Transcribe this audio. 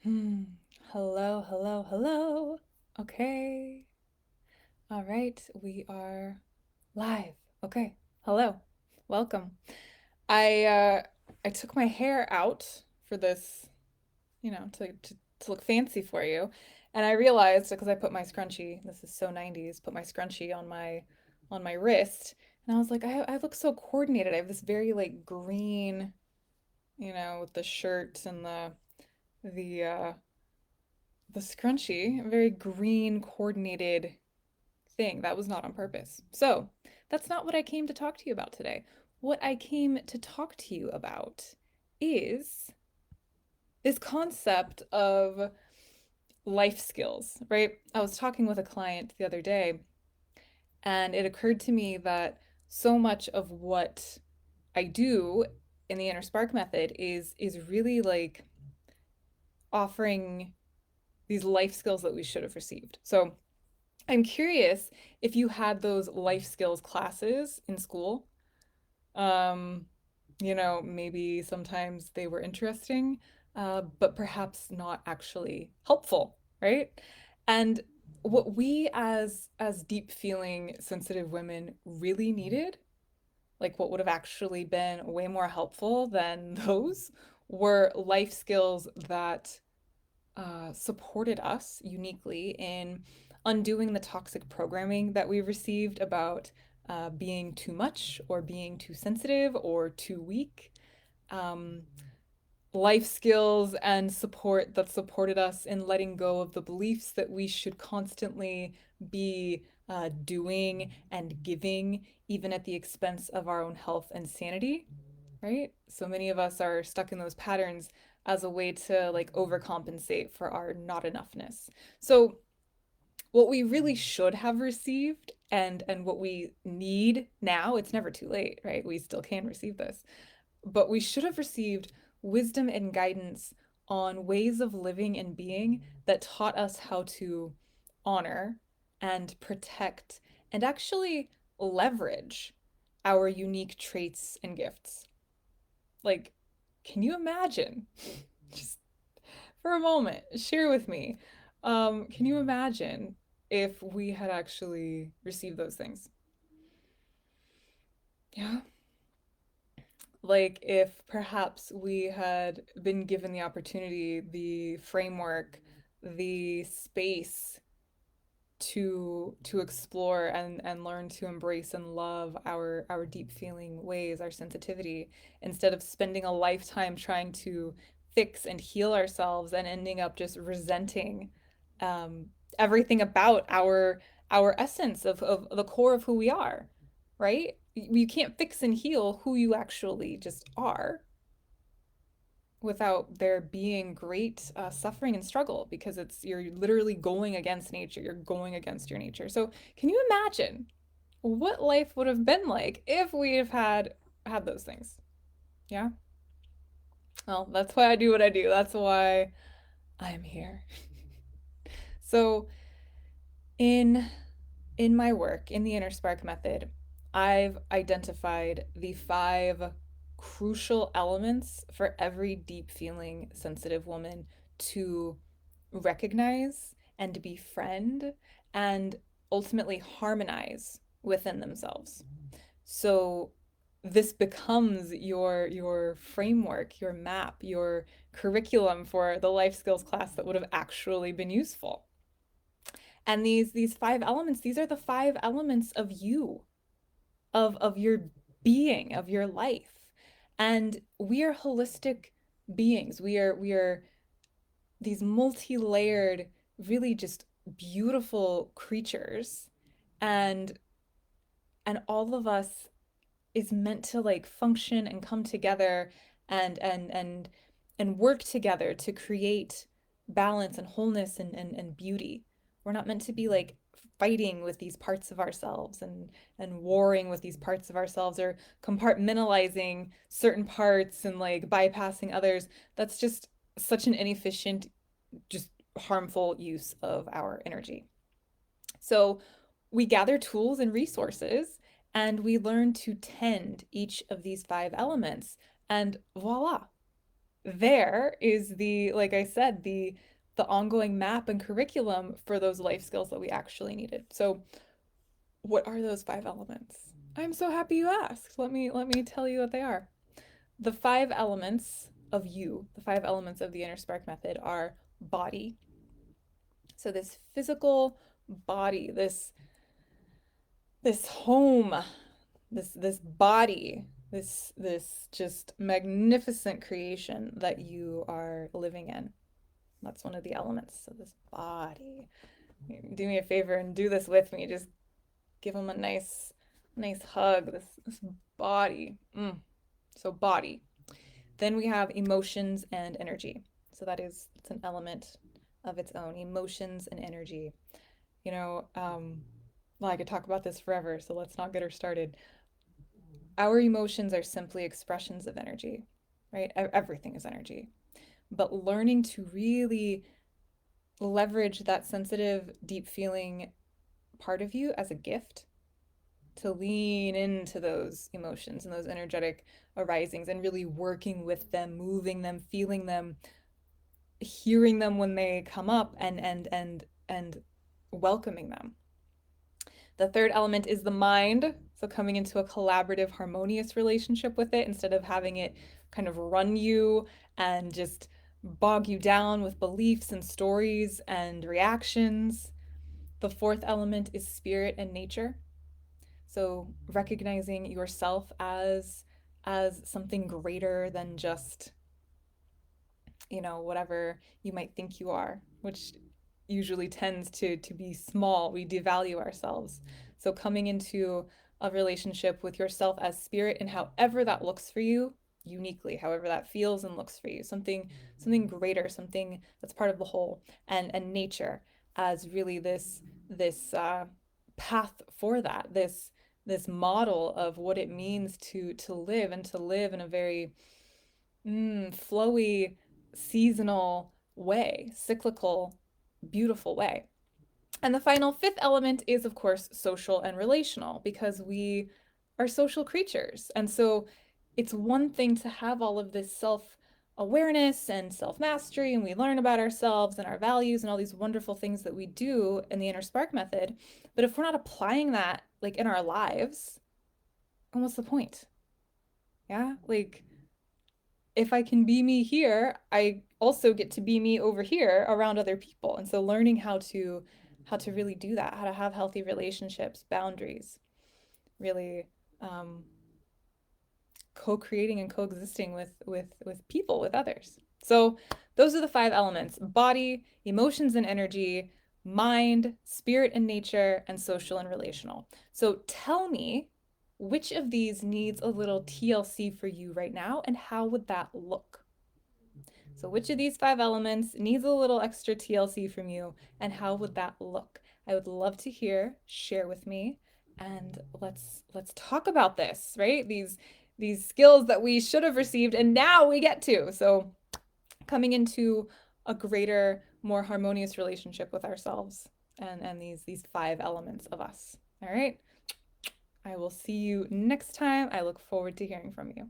Hmm. Hello, hello, hello. Okay. All right. We are live. Okay. Hello. Welcome. I uh I took my hair out for this, to look fancy for you. And I realized because I put my scrunchie, this is so 90s, put my scrunchie on my wrist, and I was like, I look so coordinated. I have this very like green, with the shirt and the the scrunchie, a very green coordinated thing. That was not on purpose. So, that's not what I came to talk to you about today. What I came to talk to you about is this concept of life skills, right? I was talking with a client the other day, and it occurred to me that so much of what I do in the InnerSpark method is really like offering these life skills that we should have received. So, I'm curious if you had those life skills classes in school. Um, maybe sometimes they were interesting, but perhaps not actually helpful, right? And what we as deep feeling sensitive women really needed, like what would have actually been way more helpful than those, were life skills that supported us uniquely in undoing the toxic programming that we received about being too much or being too sensitive or too weak. Um, Life skills and support that supported us in letting go of the beliefs that we should constantly be doing and giving, even at the expense of our own health and sanity, right? So many of us are stuck in those patterns as a way to like overcompensate for our not enoughness. So what we really should have received and what we need now, it's never too late, right? We still can receive this. But we should have received wisdom and guidance on ways of living and being that taught us how to honor and protect and actually leverage our unique traits and gifts. Like, can you imagine? Just for a moment, share with me. Can you imagine if we had actually received those things? Yeah. Like if perhaps we had been given the opportunity, the framework, the space to explore and learn to embrace and love our deep feeling ways, our sensitivity, instead of spending a lifetime trying to fix and heal ourselves and ending up just resenting um, everything about our essence of the core of who we are, right? You can't fix and heal who you actually just are without there being great suffering and struggle because you're literally going against nature. You're going against your nature. So can you imagine what life would have been like if we have had those things? Yeah. Well, that's why I do what I do. That's why I'm here. So in in my work in the InnerSpark method, I've identified the five crucial elements for every deep feeling sensitive woman to recognize and befriend and ultimately harmonize within themselves. So this becomes your framework, your map, your curriculum for the life skills class that would have actually been useful. And these five elements, these are the five elements of you, of your being, of your life. And we are holistic beings. We are these multi-layered, really just beautiful creatures. And all of us is meant to like function and come together and work together to create balance and wholeness and beauty. We're not meant to be like fighting with these parts of ourselves and warring with these parts of ourselves or compartmentalizing certain parts and like bypassing others. That's just such an inefficient, just harmful use of our energy. So we gather tools and resources and we learn to tend each of these five elements. And voila, there is the, like I said, the ongoing map and curriculum for those life skills that we actually needed. So, what are those five elements? I'm so happy you asked. Let me tell you what they are. The five elements of you, the five elements of the InnerSpark method are body. So this physical body, this home, this body, this just magnificent creation that you are living in. That's one of the elements. So this body. Do me a favor and do this with me. Just give them a nice hug. This body. So body. Then we have emotions and energy. So it's an element of its own. Emotions and energy. You know, well, I could talk about this forever, so let's not get her started. Our emotions are simply expressions of energy, right? Everything is energy. But learning to really leverage that sensitive, deep feeling part of you as a gift, to lean into those emotions and those energetic arisings and really working with them, moving them, feeling them, hearing them when they come up, and welcoming them. The third element is the mind. So coming into a collaborative, harmonious relationship with it instead of having it kind of run you and just bog you down with beliefs and stories and reactions. The fourth element is spirit and nature. So recognizing yourself as something greater than just, whatever you might think you are, which usually tends to be small. We devalue ourselves. So coming into a relationship with yourself as spirit, and however that looks for you uniquely, however that feels and looks for you, something greater, something that's part of the whole, and nature as really this path for that, this model of what it means to live, and to live in a very flowy, seasonal way, cyclical, beautiful way. And the final fifth element is, of course, social and relational, because we are social creatures. And so it's one thing to have all of this self awareness and self mastery, and we learn about ourselves and our values and all these wonderful things that we do in the InnerSpark method. But if we're not applying that like in our lives, then what's the point? Yeah. Like, if I can be me here, I also get to be me over here around other people. And so learning how to really do that, how to have healthy relationships, boundaries, really um, co-creating and coexisting with people, with others. So those are the five elements: body, emotions and energy, mind, spirit and nature, and social and relational. So tell me, which of these needs a little TLC for you right now, and how would that look? So which of these five elements needs a little extra TLC from you, and how would that look? I would love to hear, share with me, and let's talk about this, right? These skills that we should have received and now we get to. So coming into a greater, more harmonious relationship with ourselves, and these five elements of us. All right. I will see you next time. I look forward to hearing from you.